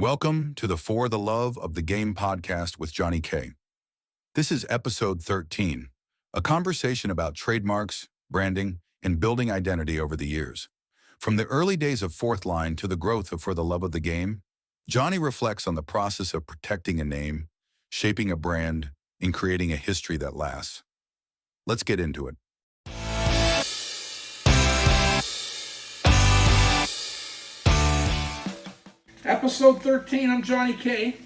Welcome to the For the Love of the Game podcast with Johnny K. This is episode 13, a conversation about trademarks, branding, and building identity over the years. From the early days of Fourth Line to the growth of For the Love of the Game, Johnny reflects on the process of protecting a name, shaping a brand, and creating a history that lasts. Let's get into it. Episode 13, I'm Johnny K.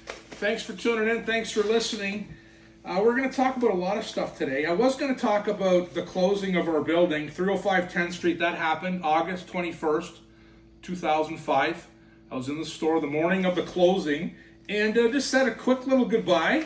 Thanks for tuning in. Thanks for listening. We're going to talk about a lot of stuff today. I was going to talk about the closing of our building, 305 10th Street. That happened August 21st, 2005. I was in the store the morning of the closing and just said a quick little goodbye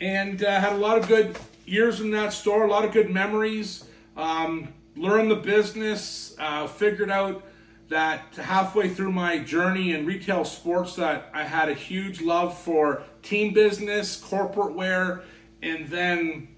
and had a lot of good years in that store, a lot of good memories, learned the business, figured out that halfway through my journey in retail sports that I had a huge love for team business, corporate wear, and then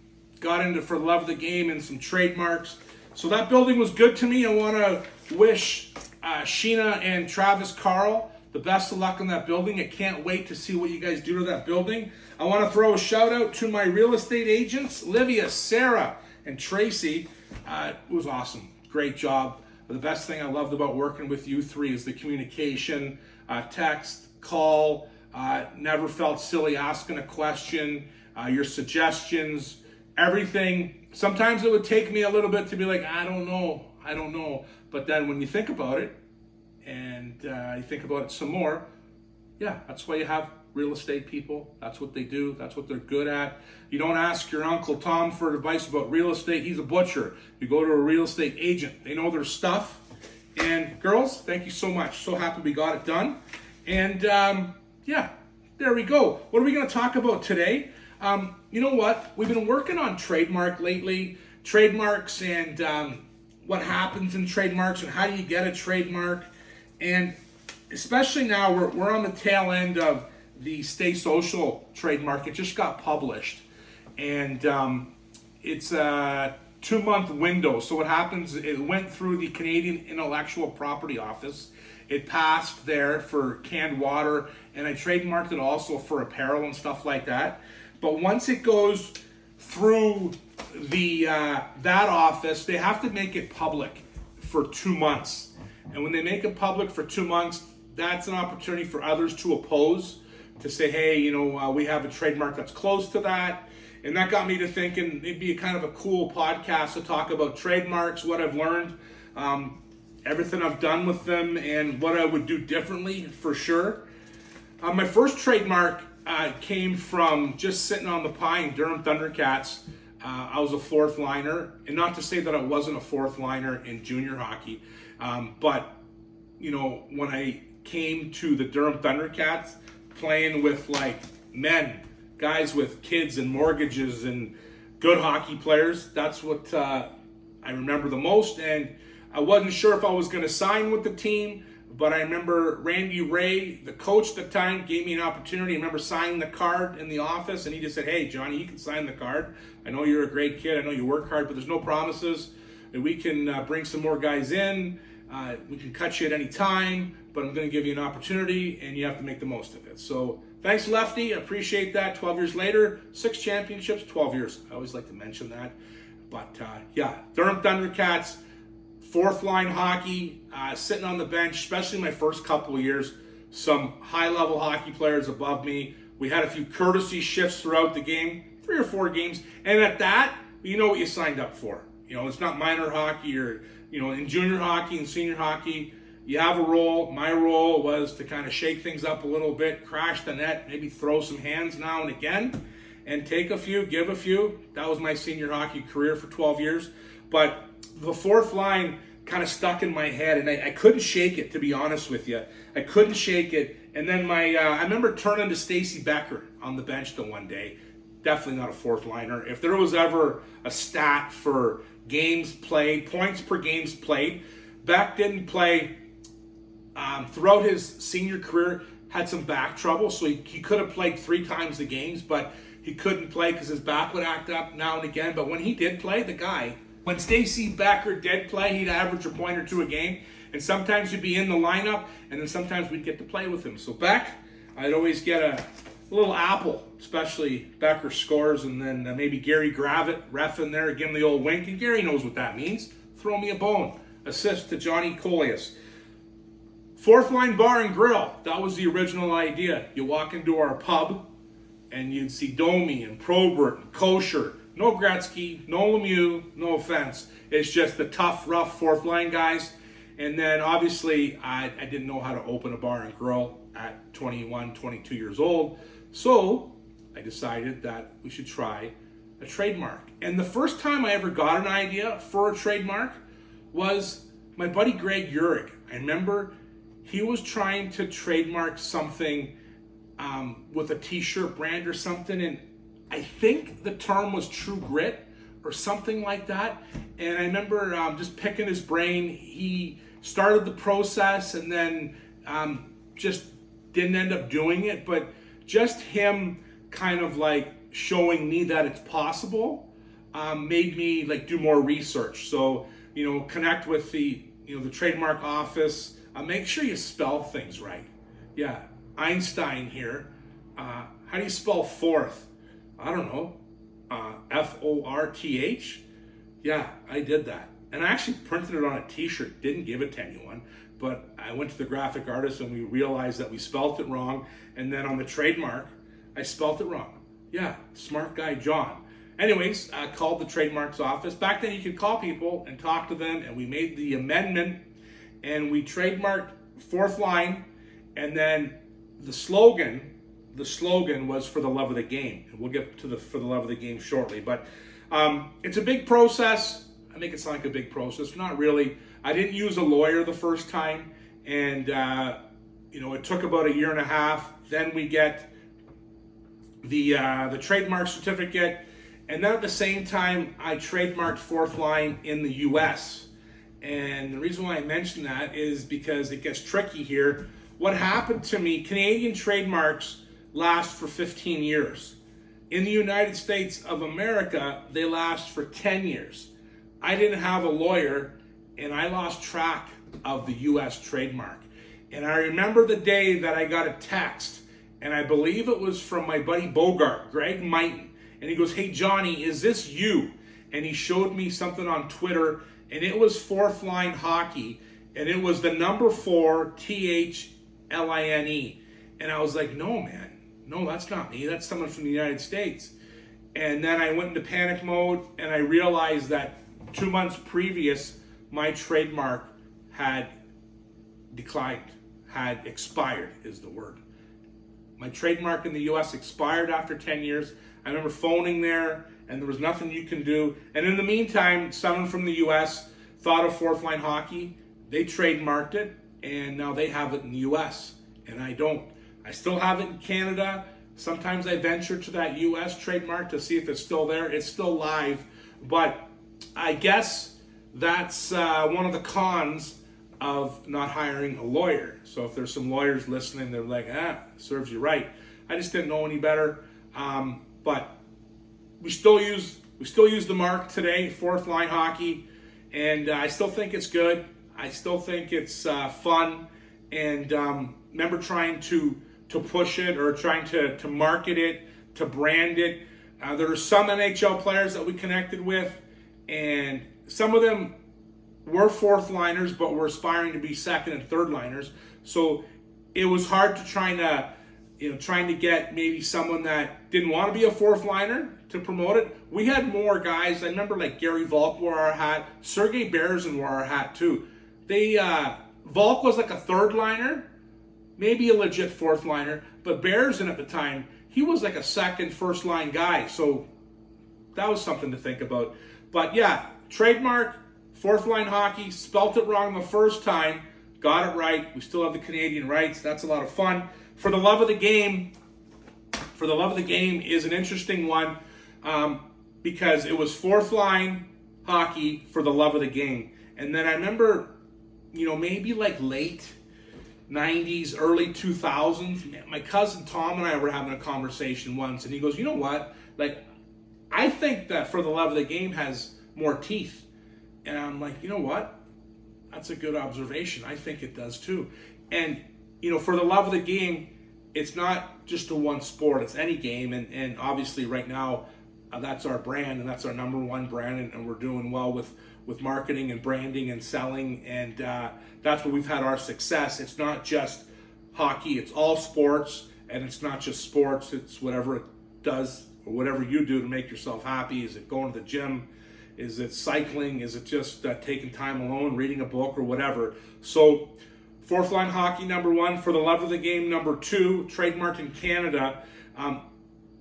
got into For the Love of the Game and some trademarks. So that building was good to me. I want to wish Sheena and Travis Carl the best of luck in that building. I can't wait to see what you guys do to that building. I want to throw a shout out to my real estate agents, Livia, Sarah, and Tracy. It was awesome. Great job. The best thing I loved about working with you three is the communication, text, call, never felt silly asking a question, your suggestions, everything. Sometimes it would take me a little bit to be like, I don't know. But then when you think about it and you think about it some more, yeah, that's why you have real estate people. That's what they do. That's what they're good at. You don't ask your Uncle Tom for advice about real estate. He's a butcher. You go to a real estate agent. They know their stuff. And girls, thank you so much. So happy we got it done. And yeah, there we go. What are we going to talk about today? You know what? We've been working on trademark lately. Trademarks and what happens in trademarks and how do you get a trademark. And especially now, we're on the tail end of the Stay Social trademark. It just got published, and it's a 2-month window. So what happens, it went through the Canadian Intellectual Property Office. It passed there for canned water, and I trademarked it also for apparel and stuff like that. But once it goes through the that office, they have to make it public for 2 months. And when they make it public for 2 months, that's an opportunity for others to oppose, to say, hey, we have a trademark that's close to that. And that got me to thinking it'd be kind of a cool podcast to talk about trademarks, what I've learned, everything I've done with them, and what I would do differently for sure. My first trademark came from just sitting on the pie in Durham Thundercats. I was a fourth liner, and not to say that I wasn't a fourth liner in junior hockey, but when I came to the Durham Thundercats, playing with guys with kids and mortgages and good hockey players, that's what I remember the most. And I wasn't sure if I was going to sign with the team, but I remember Randy Ray, the coach at the time, gave me an opportunity. I remember signing the card in the office, and he just said, hey, Johnny, you can sign the card. I know you're a great kid. I know you work hard, but there's no promises. And we can bring some more guys in. We can cut you at any time, but I'm going to give you an opportunity, and you have to make the most of it. So thanks, Lefty. I appreciate that. 12 years later, 6 championships, 12 years. I always like to mention that. But yeah, Durham Thundercats, fourth line hockey, sitting on the bench, especially my first couple of years. Some high-level hockey players above me. We had a few courtesy shifts throughout the game, 3 or 4 games. And at that, you know what you signed up for. It's not minor hockey or, in junior hockey and senior hockey, you have a role. My role was to kind of shake things up a little bit, crash the net, maybe throw some hands now and again, and take a few, give a few. That was my senior hockey career for 12 years. But the fourth line kind of stuck in my head, and I couldn't shake it, to be honest with you. I couldn't shake it. And then I remember turning to Stacy Becker on the bench the one day. Definitely not a fourth liner. If there was ever a stat for games played, points per games played, Beck didn't play throughout his senior career, had some back trouble, so he could have played 3 times the games, but he couldn't play because his back would act up now and again. But when he did play, when Stacy Becker did play, he'd average a point or 2 a game, and sometimes he'd be in the lineup, and then sometimes we'd get to play with him. So Beck, I'd always get a little apple, especially Becker scores, and then maybe Gary Gravitt, ref in there, give him the old wink, and Gary knows what that means. Throw me a bone. Assist to Johnny Coleus. Fourth Line Bar and Grill, that was the original idea. You walk into our pub, and you'd see Domi and Probert and Kosher. No Gretzky, no Lemieux, no offense. It's just the tough, rough fourth line guys. And then obviously I didn't know how to open a bar and grill at 21, 22 years old. So I decided that we should try a trademark. And the first time I ever got an idea for a trademark was my buddy Greg Urich. I remember he was trying to trademark something with a t-shirt brand or something, and I think the term was True Grit or something like that. And I remember just picking his brain. He started the process and then just didn't end up doing it, but just him kind of like showing me that it's possible made me like do more research. So, connect with the trademark office. Make sure you spell things right. Yeah, Einstein here. How do you spell fourth? I don't know. Forth? Yeah, I did that. And I actually printed it on a t-shirt, didn't give it to anyone, but I went to the graphic artist and we realized that we spelt it wrong. And then on the trademark, I spelt it wrong. Yeah, smart guy John. Anyways, I called the trademarks office. Back then you could call people and talk to them, and we made the amendment and we trademarked Fourth Line, and then the slogan was for the love of the game. And we'll get to the for the love of the game shortly. But it's a big process. I make it sound like a big process. Not really. I didn't use a lawyer the first time, and it took about a year and a half. Then we get the trademark certificate, and then at the same time, I trademarked Fourth Line in the U.S. And the reason why I mention that is because it gets tricky here. What happened to me, Canadian trademarks last for 15 years. In the United States of America, they last for 10 years. I didn't have a lawyer, and I lost track of the U.S. trademark. And I remember the day that I got a text, and I believe it was from my buddy Bogart, Greg Mighton. And he goes, "Hey, Johnny, is this you?" And he showed me something on Twitter, and it was Fourth Line Hockey, and it was the number 4, THLINE. And I was like, no, man. No, that's not me. That's someone from the United States. And then I went into panic mode, and I realized that 2 months previous, my trademark had declined, had expired is the word. My trademark in the U.S. expired after 10 years. I remember phoning there, and there was nothing you can do. And in the meantime, someone from the U.S. thought of Fourth Line Hockey. They trademarked it, and now they have it in the U.S., and I don't. I still have it in Canada. Sometimes I venture to that U.S. trademark to see if it's still there. It's still live, but I guess that's one of the cons of not hiring a lawyer. So if there's some lawyers listening, they're like, serves you right. I just didn't know any better. But we still use the mark today, Fourth Line Hockey, and I still think it's good. I still think it's fun, and remember trying to push it or trying to market it, to brand it. There are some NHL players that we connected with, and some of them were fourth liners, but were aspiring to be second and third liners. So it was hard to trying to get maybe someone that didn't want to be a fourth liner to promote it. We had more guys. I remember like Gary Volk wore our hat. Sergei Berezin wore our hat too. Volk was like a third liner, maybe a legit fourth liner, but Berezin at the time, he was like a second, first line guy. So that was something to think about. But yeah, trademark, Fourth Line Hockey, spelt it wrong the first time, got it right. We still have the Canadian rights. That's a lot of fun. For the love of the game is an interesting one because it was Fourth Line Hockey for the love of the game. And then I remember, maybe like late 90s, early 2000s, my cousin Tom and I were having a conversation once, and he goes, you know what? Like, I think that for the love of the game has more teeth. And I'm like, you know what? That's a good observation. I think it does too. And, for the love of the game, it's not just a one sport, it's any game. And obviously right now, that's our brand, and that's our number one brand, and we're doing well with marketing and branding and selling, and that's where we've had our success. It's not just hockey, it's all sports, and it's not just sports, it's whatever it does or whatever you do to make yourself happy. Is it going to the gym? Is it cycling? Is it just taking time alone, reading a book, or whatever? So Fourth Line Hockey, number one. For the Love of the Game, number two. Trademark in Canada.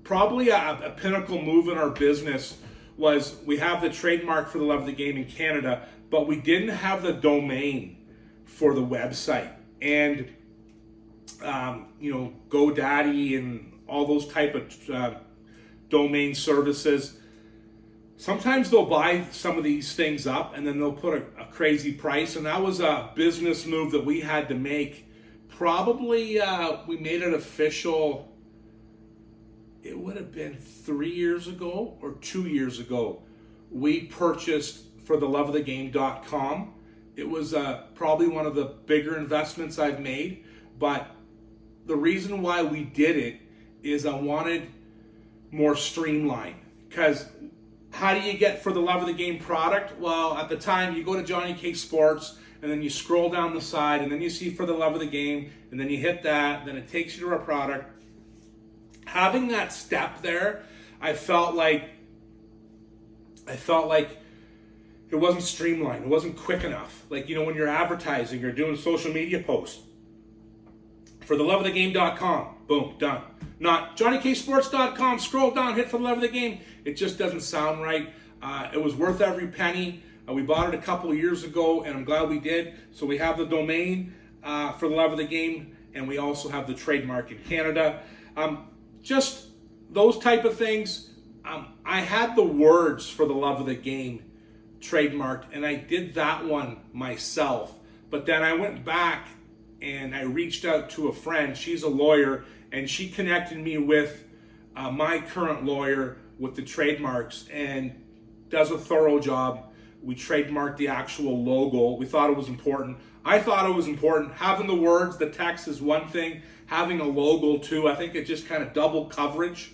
Probably a pinnacle move in our business was we have the trademark for the Love of the Game in Canada, but we didn't have the domain for the website. And GoDaddy and all those type of domain services, sometimes they'll buy some of these things up and then they'll put a crazy price. And that was a business move that we had to make. Probably we made it official, it would have been 3 years ago or 2 years ago. We purchased for the loveofthegame.com. It was probably one of the bigger investments I've made, but the reason why we did it is I wanted more streamlined. Because how do you get for the Love of the Game product? Well, at the time, you go to Johnny K Sports, and then you scroll down the side, and then you see for the Love of the Game, and then you hit that, then it takes you to our product. Having that step there, I felt like it wasn't streamlined. It wasn't quick enough. Like, when you're advertising or doing social media posts, for the loveofthegame.com, boom, done. Not johnnyKsports.com, scroll down, hit for the Love of the Game. It just doesn't sound right. It was worth every penny. We bought it a couple of years ago, and I'm glad we did. So we have the domain for the Love of the Game, and we also have the trademark in Canada. Just those type of things. I had the words for the Love of the Game trademarked, and I did that one myself. But then I went back and I reached out to a friend. She's a lawyer, and she connected me with my current lawyer with the trademarks and does a thorough job. We trademarked the actual logo. We thought it was important. I thought it was important. Having the words, the text is one thing. Having a logo too, I think it just kind of double coverage.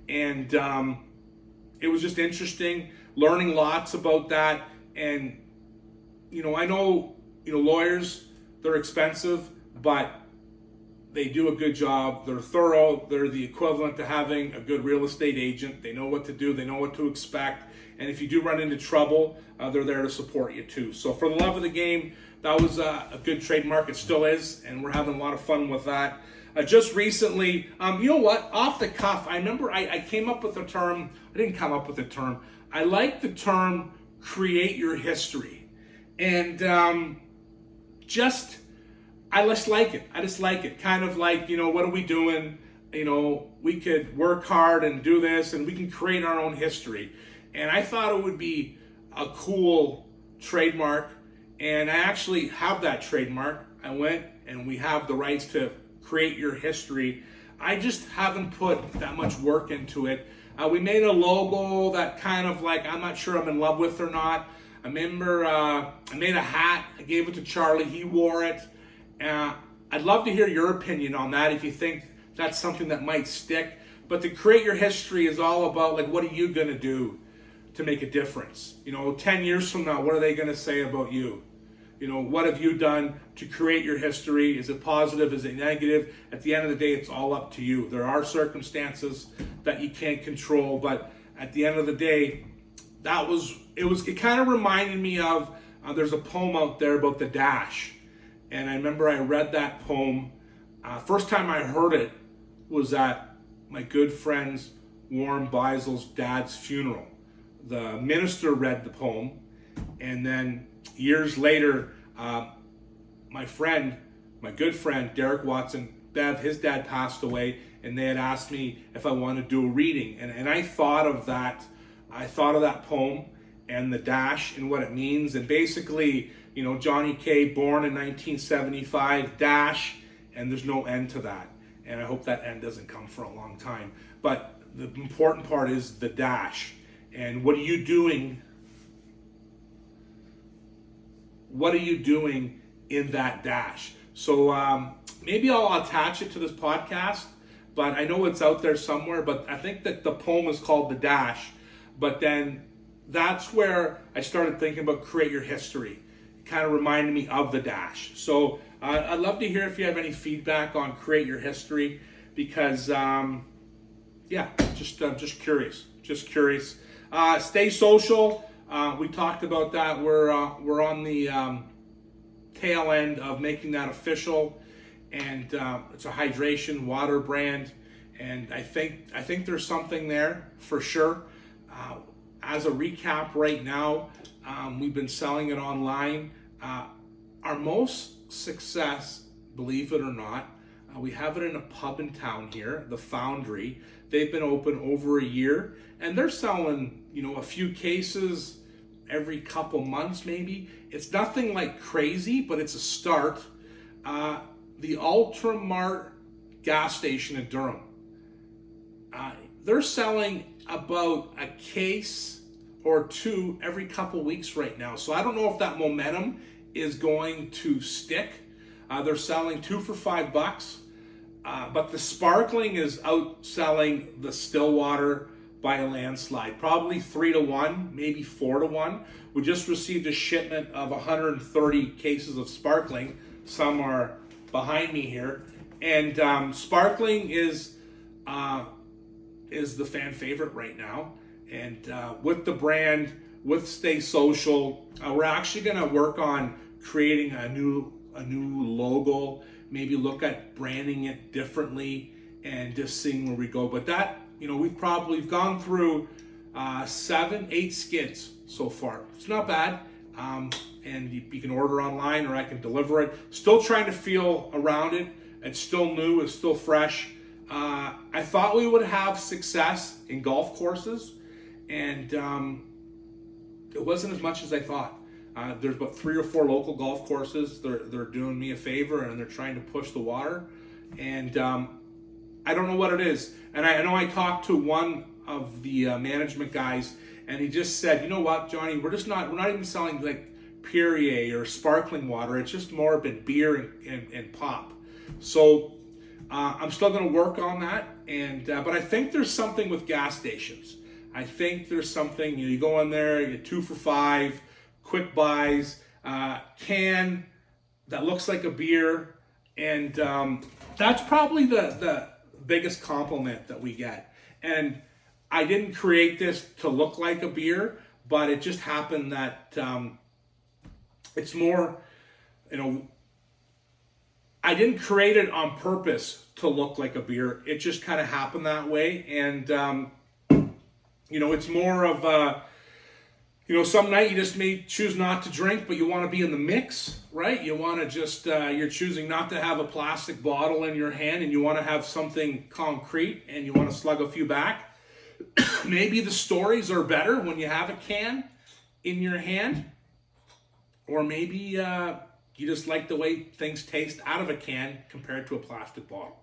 And it was just interesting, learning lots about that. And, I know, lawyers, they're expensive, but they do a good job. They're thorough. They're the equivalent to having a good real estate agent. They know what to do. They know what to expect. And if you do run into trouble, they're there to support you too. So for the Love of the Game, that was a good trademark. It still is, and we're having a lot of fun with that. Just recently, you know what? Off the cuff, I remember I came up with the term. I didn't come up with the term. I like the term create your history. And I just like it. I just like it. Kind of like, what are we doing? We could work hard and do this, and we can create our own history. And I thought it would be a cool trademark. And I actually have that trademark. I went and we have the rights to create your history. I just haven't put that much work into it. We made a logo that kind of like, I'm not sure I'm in love with or not. I remember I made a hat. I gave it to Charlie. He wore it. I'd love to hear your opinion on that if you think that's something that might stick. But to create your history is all about, like, what are you going to do to make a difference? 10 years from now, what are they going to say about you? What have you done to create your history? Is it positive? Is it negative? At the end of the day, it's all up to you. There are circumstances that you can't control, but at the end of the day, it kind of reminded me of, there's a poem out there about the dash. And I remember I read that poem. First time I heard it was at my good friend's Warren Beisel's dad's funeral. The minister read the poem, and then years later, my good friend, Derek Watson, Bev, his dad passed away, and they had asked me if I wanted to do a reading. And I thought of that. I thought of that poem and the dash and what it means. And basically, Johnny K, born in 1975, dash, and there's no end to that. And I hope that end doesn't come for a long time. But the important part is the dash. And what are you doing? What are you doing in that dash? So maybe I'll attach it to this podcast, but I know it's out there somewhere. But I think that the poem is called The Dash. But then that's where I started thinking about create your history. It kind of reminded me of The Dash. So I'd love to hear if you have any feedback on create your history, because just curious. Stay social. We talked about that. We're on the tail end of making that official, and it's a hydration water brand, and I think there's something there for sure. As a recap right now, we've been selling it online. Our most success, believe it or not, we have it in a pub in town here, the Foundry. They've been open over a year, and they're selling, a few cases every couple months maybe. It's nothing like crazy, but it's a start. The Ultramart gas station in Durham, they're selling about a case or two every couple weeks right now. So I don't know if that momentum is going to stick. They're selling 2 for $5. But the sparkling is outselling the still water by a landslide, probably 3-1, maybe 4-1. We just received a shipment of 130 cases of sparkling. Some are behind me here, and sparkling is the fan favorite right now. And with the brand, with Stay Social, we're actually going to work on creating a new logo. Maybe look at branding it differently and just seeing where we go. But that, we've gone through 7-8 skids so far. It's not bad. And you can order online, or I can deliver it. Still trying to feel around it. It's still new. It's still fresh. I thought we would have success in golf courses, and it wasn't as much as I thought. There's about 3 or 4 local golf courses. They're doing me a favor, and they're trying to push the water. And I don't know what it is. And I know I talked to one of the management guys, and he just said, "You know what, Johnny? We're not even selling like Perrier or sparkling water. It's just more been beer and pop." So I'm still going to work on that. And but I think there's something with gas stations. I think there's something. You go in there, you get 2 for $5. Quick buys, can that looks like a beer, and that's probably the biggest compliment that we get. And I didn't create this to look like a beer, but it just happened that it's more, I didn't create it on purpose to look like a beer. It just kind of happened that way, and it's more of a, some night you just may choose not to drink, but you want to be in the mix, right? You want to just, you're choosing not to have a plastic bottle in your hand, and you want to have something concrete, and you want to slug a few back. Maybe the stories are better when you have a can in your hand, or maybe you just like the way things taste out of a can compared to a plastic bottle.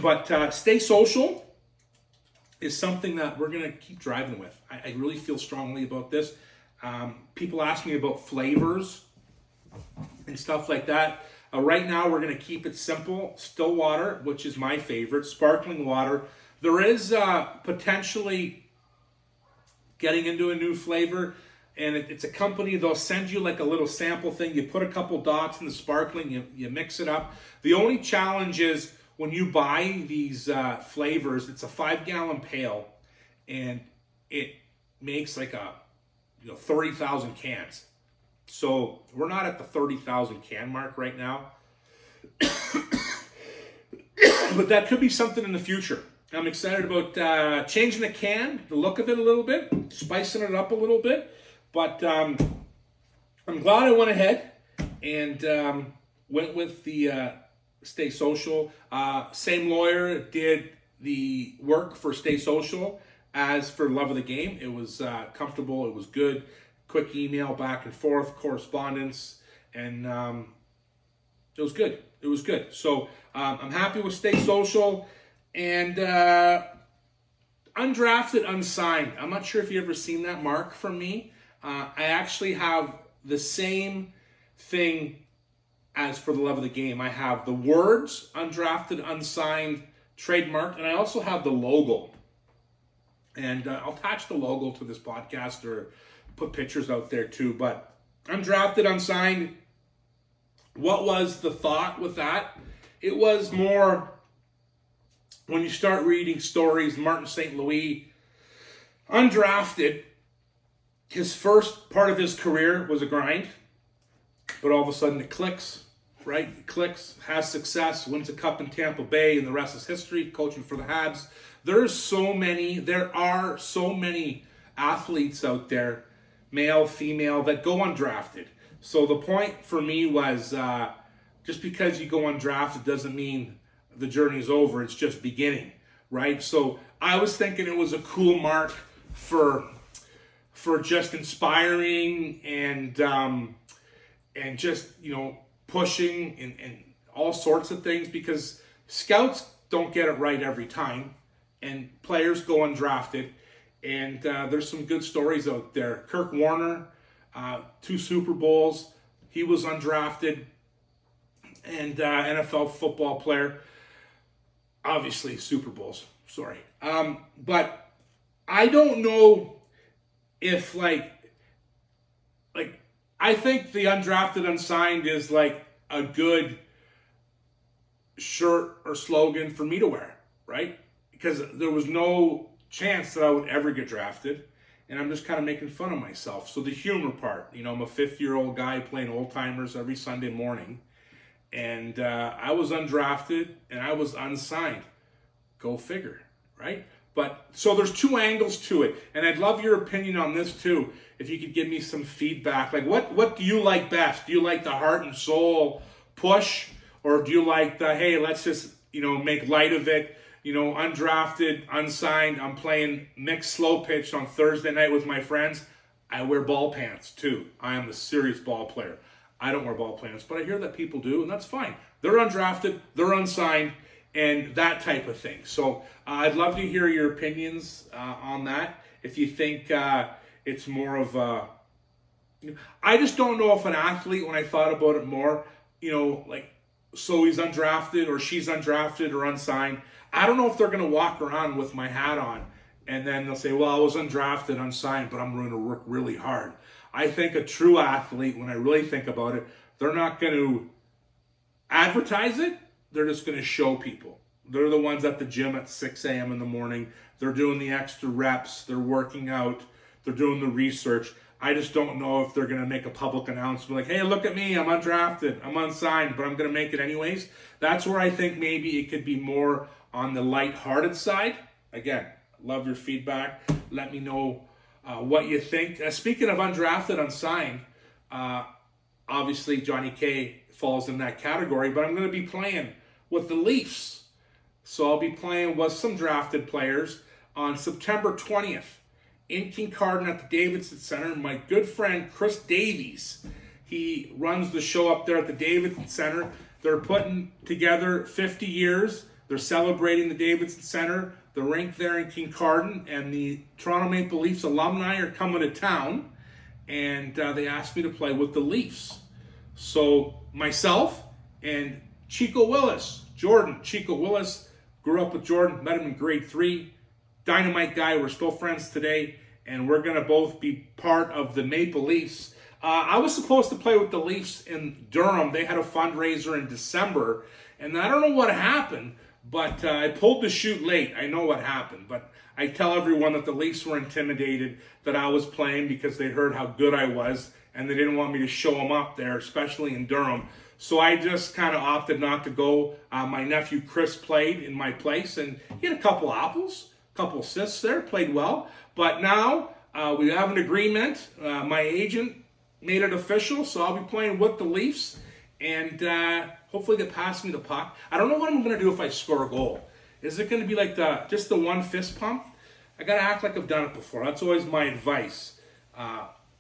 But Stay Social is something that we're going to keep driving with. I really feel strongly about this. People ask me about flavors and stuff like that. Right now, we're going to keep it simple. Still water, which is my favorite. Sparkling water. There is potentially getting into a new flavor, and it's a company, they'll send you like a little sample thing. You put a couple dots in the sparkling, you mix it up. The only challenge is, when you buy these flavors, it's a 5-gallon pail, and it makes like 30,000 cans. So we're not at the 30,000 can mark right now, but that could be something in the future. I'm excited about changing the can, the look of it a little bit, spicing it up a little bit. But I'm glad I went ahead and went with the Stay Social. Same lawyer did the work for Stay Social as for Love of the Game. It was comfortable. It was good. Quick email back and forth, correspondence, and it was good. It was good. So I'm happy with Stay Social. And undrafted, unsigned. I'm not sure if you've ever seen that mark from me. I actually have the same thing as for the love of the game. I have the words, undrafted, unsigned, trademarked, and I also have the logo. And I'll attach the logo to this podcast or put pictures out there too. But undrafted, unsigned, what was the thought with that? It was more when you start reading stories, Martin St. Louis, undrafted, his first part of his career was a grind, but all of a sudden it clicks, right? It clicks, has success, wins a cup in Tampa Bay, and the rest is history, coaching for the Habs. There are so many athletes out there, male, female, that go undrafted. So the point for me was just because you go undrafted doesn't mean the journey's over. It's just beginning, right? So I was thinking it was a cool mark for just inspiring and just, pushing and all sorts of things, because scouts don't get it right every time and players go undrafted, and there's some good stories out there. Kirk Warner, 2 Super Bowls, he was undrafted, and NFL football player, obviously Super Bowls, sorry. But I don't know if I think the undrafted unsigned is like a good shirt or slogan for me to wear, right? Because there was no chance that I would ever get drafted, and I'm just kind of making fun of myself. So the humor part, I'm a 50-year-old guy playing old timers every Sunday morning, and I was undrafted and I was unsigned. Go figure, right? But so there's 2 angles to it, and I'd love your opinion on this too. If you could give me some feedback, like what do you like best? Do you like the heart and soul push, or do you like the, hey, let's just make light of it? Undrafted, unsigned. I'm playing mixed slow pitch on Thursday night with my friends. I wear ball pants too. I am a serious ball player. I don't wear ball pants, but I hear that people do, and that's fine. They're undrafted, they're unsigned, and that type of thing. So I'd love to hear your opinions on that. If you think it's more of a... I just don't know if an athlete, when I thought about it more, so he's undrafted or she's undrafted or unsigned. I don't know if they're going to walk around with my hat on and then they'll say, well, I was undrafted, unsigned, but I'm going to work really hard. I think a true athlete, when I really think about it, they're not going to advertise it. They're just going to show people. They're the ones at the gym at 6 a.m. in the morning. They're doing the extra reps. They're working out. They're doing the research. I just don't know if they're going to make a public announcement like, hey, look at me, I'm undrafted, I'm unsigned, but I'm going to make it anyways. That's where I think maybe it could be more on the lighthearted side. Again, love your feedback. Let me know what you think. Speaking of undrafted, unsigned, obviously Johnny K falls in that category, but I'm going to be playing with the Leafs. So I'll be playing with some drafted players on September 20th. In Kincardine at the Davidson Center. My good friend Chris Davies, he runs the show up there at the Davidson Center. They're putting together 50 years. They're celebrating the Davidson Center, the rink there in Kincardine, and the Toronto Maple Leafs alumni are coming to town, and they asked me to play with the Leafs. So myself and Chico Willis, Chico Willis, grew up with Jordan, met him in grade 3. Dynamite guy, we're still friends today, and we're going to both be part of the Maple Leafs. I was supposed to play with the Leafs in Durham. They had a fundraiser in December, and I don't know what happened, but I pulled the chute late. I know what happened, but I tell everyone that the Leafs were intimidated that I was playing because they heard how good I was, and they didn't want me to show them up there, especially in Durham. So I just kind of opted not to go. My nephew Chris played in my place, and he had a couple apples. Couple assists there, played well. But now we have an agreement. My agent made it official, so I'll be playing with the Leafs, and hopefully they pass me the puck. I don't know what I'm going to do if I score a goal. Is it going to be like just the one fist pump? I got to act like I've done it before. That's always my advice,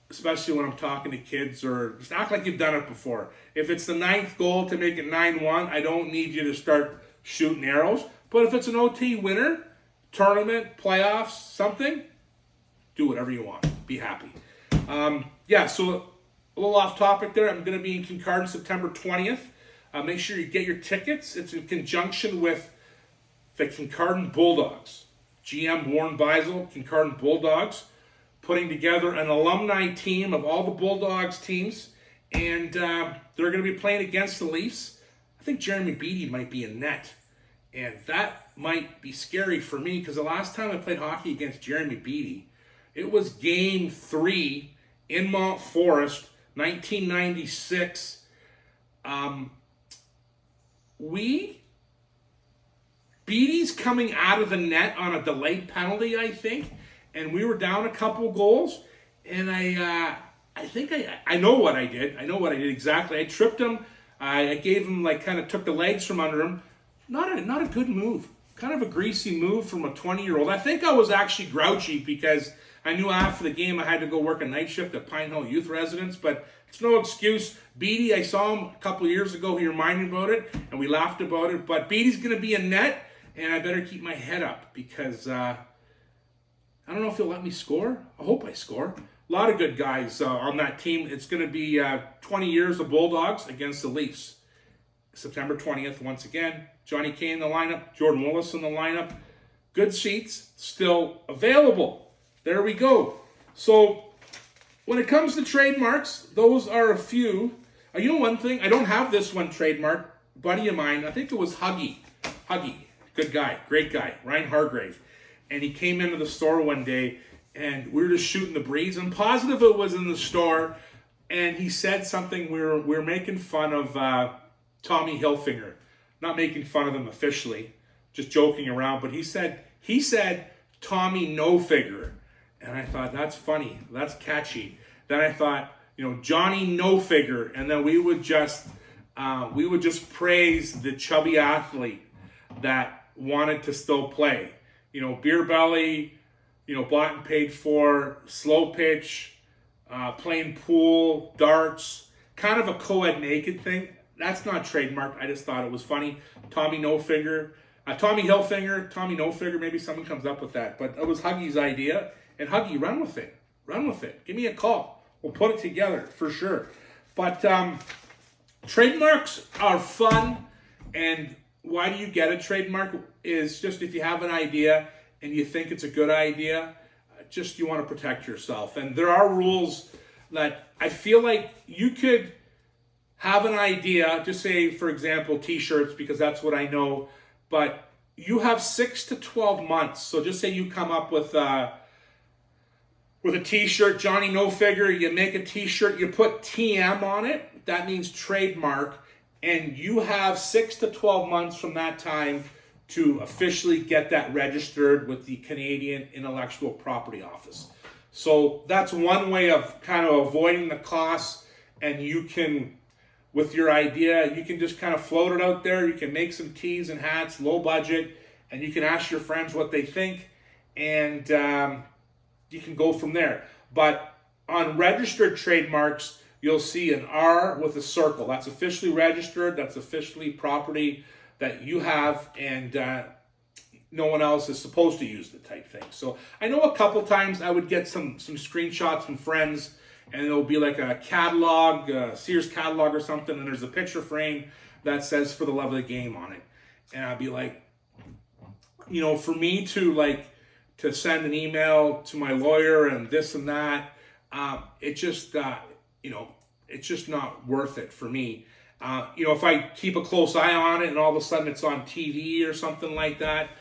especially when I'm talking to kids, or just act like you've done it before. If it's the 9th goal to make it 9-1, I don't need you to start shooting arrows. But if it's an OT winner, tournament, playoffs, something, do whatever you want. Be happy. So a little off topic there. I'm going to be in Kincardine September 20th. Make sure you get your tickets. It's in conjunction with the Kincardine Bulldogs. GM Warren Beisel, Kincardine Bulldogs, putting together an alumni team of all the Bulldogs teams, and they're going to be playing against the Leafs. I think Jeremy Beattie might be in net, and that might be scary for me because the last time I played hockey against Jeremy Beattie, it was Game 3 in Mount Forest, 1996. Beattie's coming out of the net on a delayed penalty, I think, and we were down a couple goals, and I think I know what I did. I know what I did exactly. I tripped him. I gave him, like, kind of took the legs from under him. Not a good move. Kind of a greasy move from a 20-year-old. I think I was actually grouchy because I knew after the game I had to go work a night shift at Pine Hill Youth Residence, but it's no excuse. Beattie, I saw him a couple of years ago. He reminded me about it, and we laughed about it. But Beattie's going to be in net, and I better keep my head up because I don't know if he'll let me score. I hope I score. A lot of good guys on that team. It's going to be 20 years of Bulldogs against the Leafs. September 20th, once again. Johnny Kay in the lineup. Jordan Willis in the lineup. Good seats still available. There we go. So when it comes to trademarks, those are a few. You know one thing? I don't have this one trademark. Buddy of mine, I think it was Huggy. Good guy. Great guy. Ryan Hargrave. And he came into the store one day, and we were just shooting the breeze. I'm positive it was in the store, and he said something. We were making fun of Tommy Hilfiger. Not making fun of him officially, just joking around. But he said Tommy No Figure, and I thought that's funny. That's catchy. Then I thought, Johnny No Figure, and then we would just praise the chubby athlete that wanted to still play. Beer belly, bought and paid for, slow pitch, playing pool, darts, kind of a co-ed naked thing. That's not trademarked. I just thought it was funny. Tommy No Figure, Tommy Hilfiger, Tommy No Figure. Maybe someone comes up with that. But it was Huggy's idea. And Huggy, run with it. Run with it. Give me a call. We'll put it together for sure. But trademarks are fun. And why do you get a trademark? Is just if you have an idea and you think it's a good idea, just you want to protect yourself. And there are rules that I feel like you could have an idea, just say, for example, t-shirts, because that's what I know, but you have 6 to 12 months. So just say you come up with a t-shirt, Johnny No Figure, you make a t-shirt, you put TM on it, that means trademark, and you have 6 to 12 months from that time to officially get that registered with the Canadian Intellectual Property Office. So that's one way of kind of avoiding the costs, and you can, with your idea, you can just kind of float it out there. You can make some tees and hats, low budget, and you can ask your friends what they think, and you can go from there. But on registered trademarks, you'll see an R with a circle. That's officially registered. That's officially property that you have, and no one else is supposed to use the type thing. So I know a couple times I would get some screenshots from friends, and it'll be like a catalog, Sears catalog or something, and there's a picture frame that says "For the Love of the Game" on it. And I'd be like, for me to send an email to my lawyer and this and that, it's just not worth it for me. If I keep a close eye on it and all of a sudden it's on TV or something like that.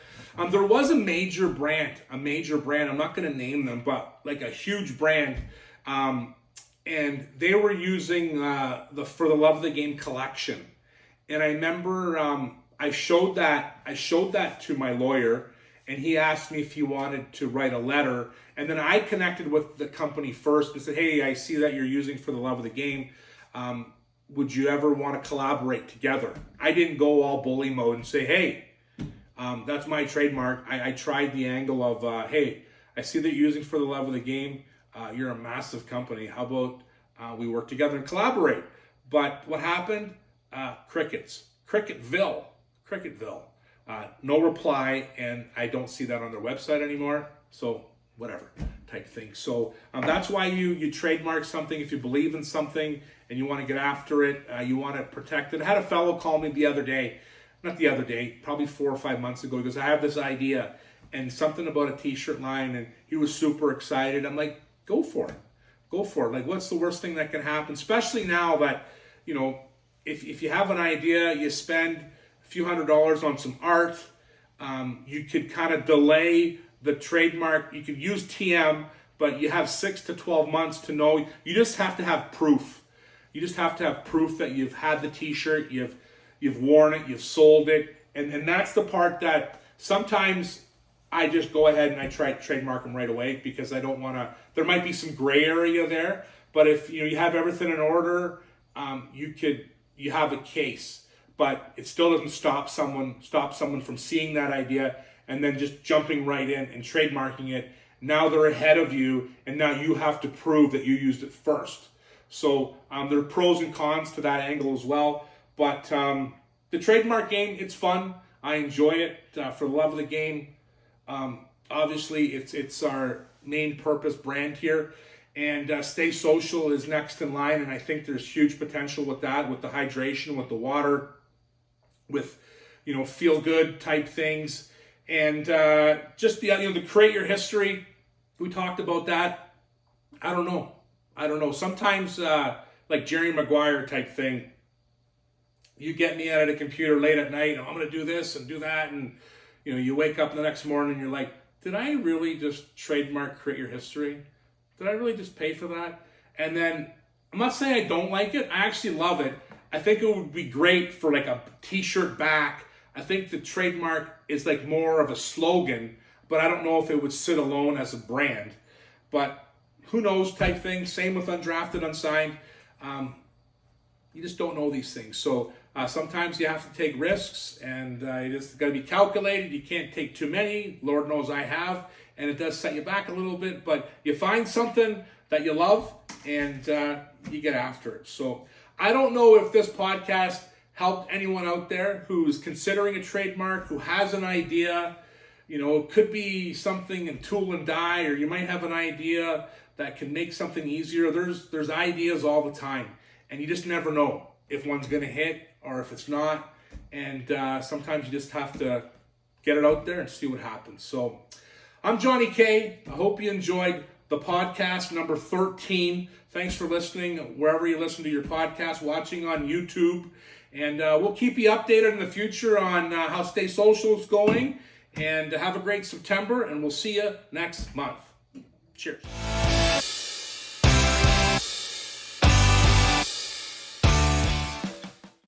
There was a major brand, I'm not going to name them, but like a huge brand, and they were using the For the Love of the Game collection. And I remember I showed that to my lawyer, and he asked me if he wanted to write a letter. And then I connected with the company first and said, hey, I see that you're using For the Love of the Game. Would you ever want to collaborate together? I didn't go all bully mode and say, hey, that's my trademark. I tried the angle of, hey, I see that you're using For the Love of the Game. You're a massive company. How about we work together and collaborate? But what happened? Crickets. Cricketville. No reply, and I don't see that on their website anymore. So whatever. type thing. So that's why you trademark something. If you believe in something and you want to get after it, you want to protect it. I had a fellow call me probably 4 or 5 months ago. He goes, I have this idea and something about a t-shirt line, and he was super excited. I'm like, go for it. Go for it. Like, what's the worst thing that can happen? Especially now that, if you have an idea, you spend a few $100s on some art, you could kind of delay the trademark. You could use TM, but you have 6 to 12 months to know. You just have to have proof. You just have to have proof that you've had the t-shirt, you've worn it, you've sold it. And that's the part that sometimes I just go ahead and I try to trademark them right away, because I don't want to, there might be some gray area there, but if you have everything in order, you have a case, but it still doesn't stop someone from seeing that idea and then just jumping right in and trademarking it. Now they're ahead of you, and now you have to prove that you used it first. So there are pros and cons to that angle as well, but the trademark game, it's fun. I enjoy it for the love of the game. Obviously, it's our main purpose brand here, and Stay Social is next in line, and I think there's huge potential with that, with the hydration, with the water, with feel good type things, and just the create your history. We talked about that. I don't know. Sometimes like Jerry Maguire type thing. You get me out of the computer late at night, and I'm going to do this and do that, and you wake up the next morning and you're like, did I really just trademark create your history? Did I really just pay for that? And then, I'm not saying I don't like it. I actually love it. I think it would be great for like a t-shirt back. I think the trademark is like more of a slogan, but I don't know if it would sit alone as a brand. But who knows type thing. Same with undrafted, unsigned. You just don't know these things. So sometimes you have to take risks, and you just got to be calculated. You can't take too many. Lord knows I have, and it does set you back a little bit. But you find something that you love, and you get after it. So I don't know if this podcast helped anyone out there who's considering a trademark, who has an idea. It could be something in tool and die, or you might have an idea that can make something easier. There's ideas all the time, and you just never know if one's going to hit or if it's not. And sometimes you just have to get it out there and see what happens. So I'm Johnny K. I hope you enjoyed the podcast number 13. Thanks for listening wherever you listen to your podcast, watching on YouTube. And we'll keep you updated in the future on how Stay Social is going. And have a great September, and we'll see you next month. Cheers.